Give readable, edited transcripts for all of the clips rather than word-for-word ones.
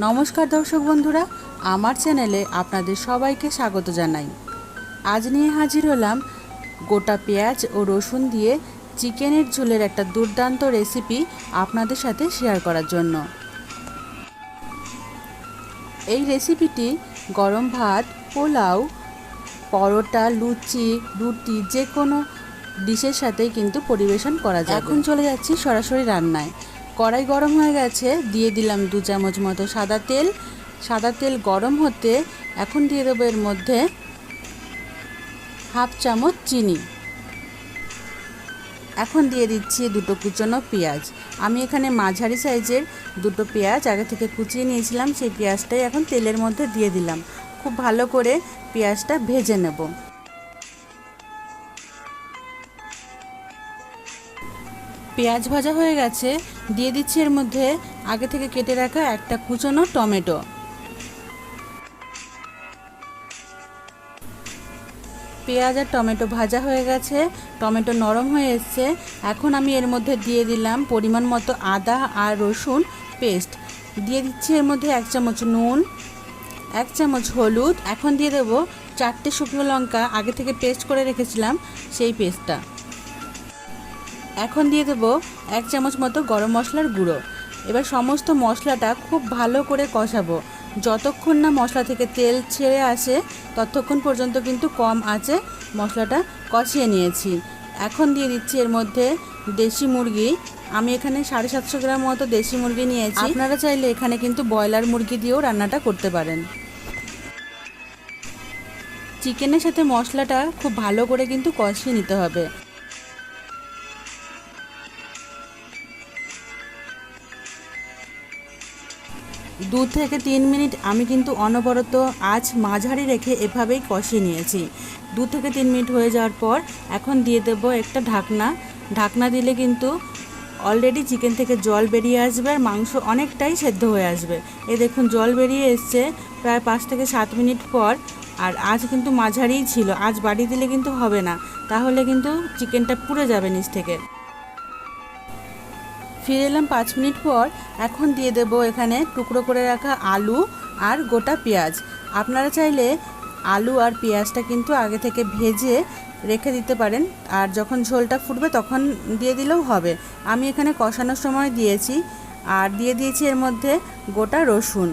নমস্কার দর্শক বন্ধুরা, আমার চ্যানেলে আপনাদের সবাইকে স্বাগত জানাই। আজ নিয়ে হাজির হলাম গোটা পেঁয়াজ ও রসুন দিয়ে চিকেনের ঝোলের একটা দুর্দান্ত রেসিপি আপনাদের সাথে শেয়ার করার জন্য। এই রেসিপিটি গরম ভাত, পোলাও, পরোটা, লুচি, রুটি যে কোনো ডিশের সাথেই কিন্তু পরিবেশন করা যায়। এখন চলে যাচ্ছি সরাসরি রান্নায়। কড়াই গরম হয়ে গেছে, দিয়ে দিলাম 2 চামচ মতো সাদা তেল। সাদা তেল গরম হতে এখন দিয়ে দেবো এর মধ্যে হাফ চামচ চিনি। এখন দিয়ে দিচ্ছি 2 কুচনো পেঁয়াজ। আমি এখানে মাঝারি সাইজের 2 পেঁয়াজ আগে থেকে কুচিয়ে নিয়েছিলাম, সেই পেঁয়াজটাই এখন তেলের মধ্যে দিয়ে দিলাম। খুব ভালো করে পেঁয়াজটা ভেজে নেব। পেঁয়াজ ভাজা হয়ে গেছে, দিয়ে দিচ্ছি এর মধ্যে আগে থেকে কেটে রাখা একটা কুচনো টমেটো। পেঁয়াজ আর টমেটো ভাজা হয়ে গেছে, টমেটো নরম হয়ে এসছে। এখন আমি এর মধ্যে দিয়ে দিলাম পরিমাণ মতো আদা আর রসুন পেস্ট। দিয়ে দিচ্ছি এর মধ্যে 1 চামচ নুন, 1 চামচ হলুদ। এখন দিয়ে দেবো 4টে শুকনো লঙ্কা আগে থেকে পেস্ট করে রেখেছিলাম, সেই পেস্টটা। এখন দিয়ে দেবো 1 চামচ মতো গরম মশলার গুঁড়ো। এবার সমস্ত মশলাটা খুব ভালো করে কষাবো। যতক্ষণ না মশলা থেকে তেল ছেড়ে আসে ততক্ষণ পর্যন্ত কিন্তু কম আঁচে মশলাটা কষিয়ে নিয়েছি। এখন দিয়ে দিচ্ছি এর মধ্যে দেশি মুরগি। আমি এখানে 750 গ্রাম মতো দেশি মুরগি নিয়েছি। আপনারা চাইলে এখানে কিন্তু ব্রয়লার মুরগি দিয়েও রান্নাটা করতে পারেন। চিকেনের সাথে মশলাটা খুব ভালো করে কিন্তু কষিয়ে নিতে হবে। 2 থেকে 3 মিনিট আমি কিন্তু অনবরত আঁচ মাঝারি রেখে এভাবেই কষিয়ে নিয়েছি। 2 থেকে 3 মিনিট হয়ে যাওয়ার পর এখন দিয়ে দেবো একটা ঢাকনা। ঢাকনা দিলে কিন্তু অলরেডি চিকেন থেকে জল বেরিয়ে আসবে আর মাংস অনেকটাই সেদ্ধ হয়ে আসবে। এই দেখুন জল বেরিয়ে এসছে প্রায় 5 থেকে 7 মিনিট পর। আর আঁচ কিন্তু মাঝারিই ছিল, আঁচ বাড়িয়ে দিলে কিন্তু হবে না, তাহলে কিন্তু চিকেনটা পুড়ে যাবে নিচ থেকে। ফিরে এলাম 5 মিনিট পর। এখন দিয়ে দেবো এখানে টুকরো করে রাখা আলু আর গোটা পেঁয়াজ। আপনারা চাইলে আলু আর পেঁয়াজটা কিন্তু আগে থেকে ভেজে রেখে দিতে পারেন, আর যখন ঝোলটা ফুটবে তখন দিয়ে দিলেও হবে। আমি এখানে কষানোর সময় দিয়েছি। আর দিয়ে দিয়েছি এর মধ্যে গোটা রসুন।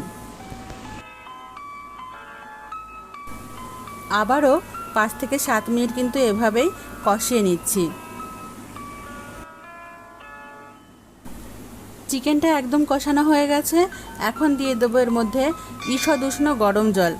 আবারও 5 থেকে 7 মিনিট কিন্তু এভাবেই কষিয়ে নিচ্ছি। চিকেনটা একদম কষানো হয়ে গেছে। এখন দিয়ে দেবো এর মধ্যে ঈষৎ উষ্ণ গরম জল।